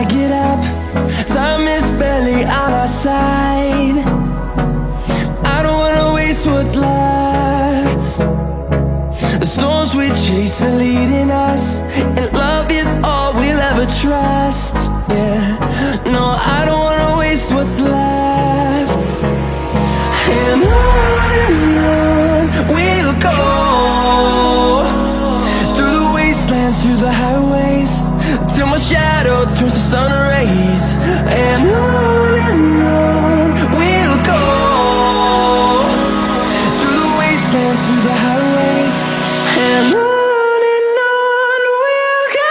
I get up, time is barely on our side. I don't wanna waste what's left. The storms we chase are leading us, and love is all we'll ever trust. Yeah, no, I don't wanna waste what's left. And on we'll go, through the wastelands, through the highways, till my shadow turns to sun rays. And on we'll go, through the wastelands, through the highways, and on we'll go.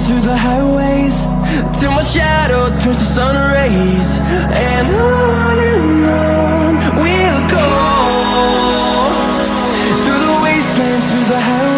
Through the highways, till my shadow turns to sun rays. And on we'll go, through the wastelands, through the highways.